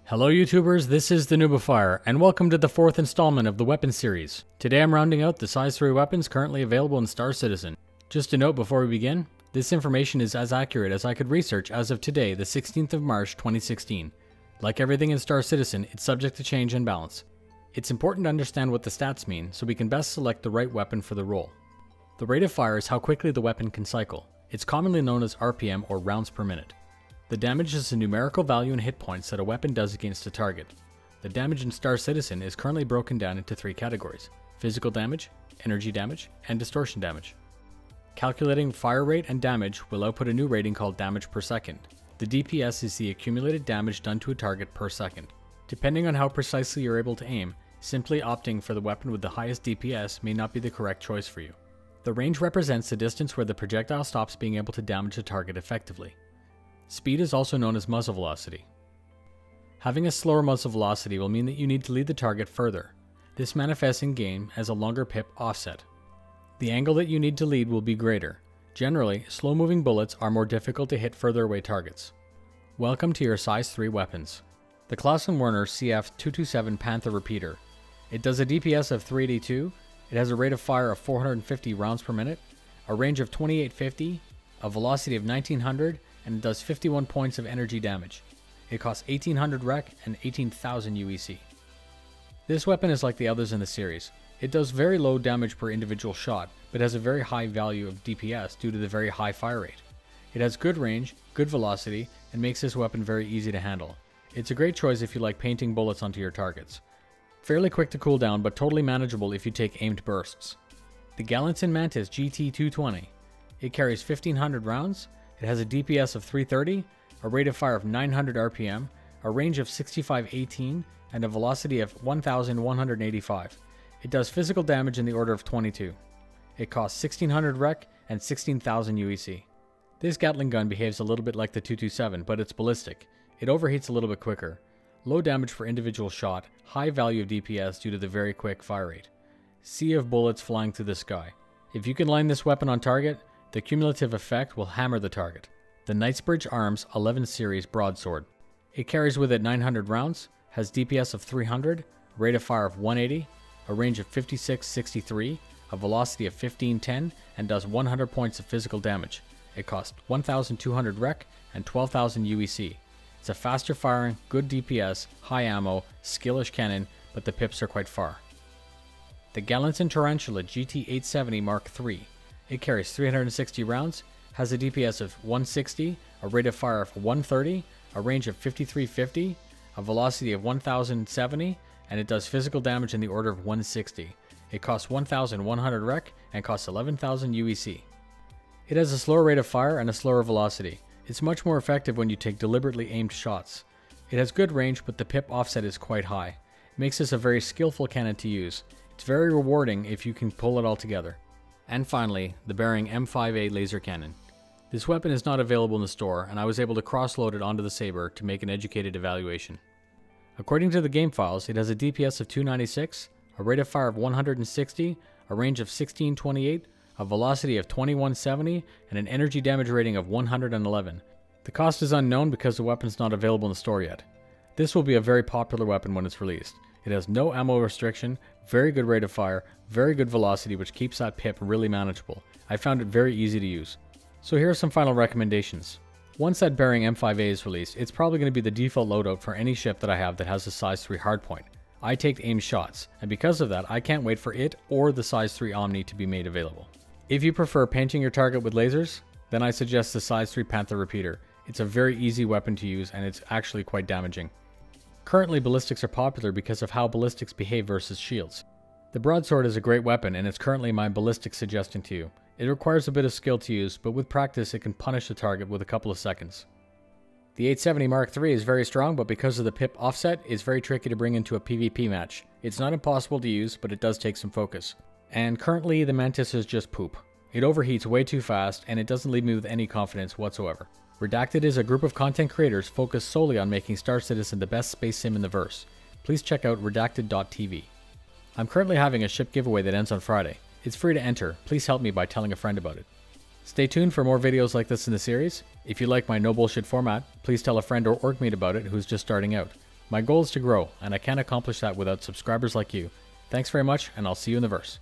Hello YouTubers, this is the noobifier, and welcome to the fourth installment of the weapon series. Today I'm rounding out the size 3 weapons currently available in Star Citizen. Just a note before we begin, this information is as accurate as I could research as of today, the 16th of March 2016. Like everything in Star Citizen, it's subject to change and balance. It's important to understand what the stats mean so we can best select the right weapon for the role. The rate of fire is how quickly the weapon can cycle. It's commonly known as RPM or rounds per minute. The damage is the numerical value in hit points that a weapon does against a target. The damage in Star Citizen is currently broken down into 3 categories: physical damage, energy damage, and distortion damage. Calculating fire rate and damage will output a new rating called damage per second. The DPS is the accumulated damage done to a target per second. Depending on how precisely you're able to aim, simply opting for the weapon with the highest DPS may not be the correct choice for you. The range represents the distance where the projectile stops being able to damage a target effectively. Speed is also known as muzzle velocity. Having a slower muzzle velocity will mean that you need to lead the target further. This manifests in game as a longer pip offset. The angle that you need to lead will be greater. Generally, slow-moving bullets are more difficult to hit further away targets. Welcome to your size 3 weapons. The Claus & Werner CF227 Panther Repeater. It does a DPS of 382, it has a rate of fire of 450 rounds per minute, a range of 2850, a velocity of 1900, and it does 51 points of energy damage. It costs 1800 rec and 18,000 UEC. This weapon is like the others in the series. It does very low damage per individual shot, but has a very high value of DPS due to the very high fire rate. It has good range, good velocity, and makes this weapon very easy to handle. It's a great choice if you like painting bullets onto your targets. Fairly quick to cool down, but totally manageable if you take aimed bursts. The MANTIS GT220. It carries 1500 rounds. It has a DPS of 330, a rate of fire of 900 RPM, a range of 6518, and a velocity of 1185. It does physical damage in the order of 22. It costs 1600 rec and 16,000 UEC. This Gatling gun behaves a little bit like the 227, but it's ballistic. It overheats a little bit quicker. Low damage for individual shot, high value of DPS due to the very quick fire rate. Sea of bullets flying through the sky. If you can line this weapon on target, the cumulative effect will hammer the target. The Knightsbridge Arms 11 Series Broadsword. It carries with it 900 rounds, has DPS of 300, a rate of fire of 180, a range of 5663, a velocity of 1510, and does 100 points of physical damage. It costs 1200 rec and 12,000 UEC. It's a faster firing, good DPS, high ammo, skillish cannon, but the pips are quite far. The Gallanton Tarantula GT870 Mark III. It carries 360 rounds, has a DPS of 160, a rate of fire of 130, a range of 5350, a velocity of 1070, and it does physical damage in the order of 160. It costs 1100 rec and costs 11,000 UEC. It has a slower rate of fire and a slower velocity. It's much more effective when you take deliberately aimed shots. It has good range, but the pip offset is quite high. It makes this a very skillful cannon to use. It's very rewarding if you can pull it all together. And finally, the Behring M5A laser cannon. This weapon is not available in the store, and I was able to cross-load it onto the Saber to make an educated evaluation. According to the game files, it has a DPS of 296, a rate of fire of 160, a range of 1628, a velocity of 2170, and an energy damage rating of 111. The cost is unknown because the weapon is not available in the store yet. This will be a very popular weapon when it's released. It has no ammo restriction, very good rate of fire, very good velocity, which keeps that pip really manageable. I found it very easy to use. So here are some final recommendations. Once that Behring M5A is released, it's probably going to be the default loadout for any ship that I have that has a size 3 hardpoint. I take aim shots, and because of that, I can't wait for it or the size 3 Omni to be made available. If you prefer painting your target with lasers, then I suggest the size 3 Panther Repeater. It's a very easy weapon to use, and it's actually quite damaging. Currently, ballistics are popular because of how ballistics behave versus shields. The broadsword is a great weapon, and it's currently my ballistic suggestion to you. It requires a bit of skill to use, but with practice it can punish the target with a couple of seconds. The 870 Mark III is very strong, but because of the pip offset, it's very tricky to bring into a PvP match. It's not impossible to use, but it does take some focus. And currently, the Mantis is just poop. It overheats way too fast, and it doesn't leave me with any confidence whatsoever. Redacted is a group of content creators focused solely on making Star Citizen the best space sim in the verse. Please check out redacted.tv. I'm currently having a ship giveaway that ends on Friday. It's free to enter. Please help me by telling a friend about it. Stay tuned for more videos like this in the series. If you like my no bullshit format, please tell a friend or org mate about it who's just starting out. My goal is to grow, and I can't accomplish that without subscribers like you. Thanks very much, and I'll see you in the verse.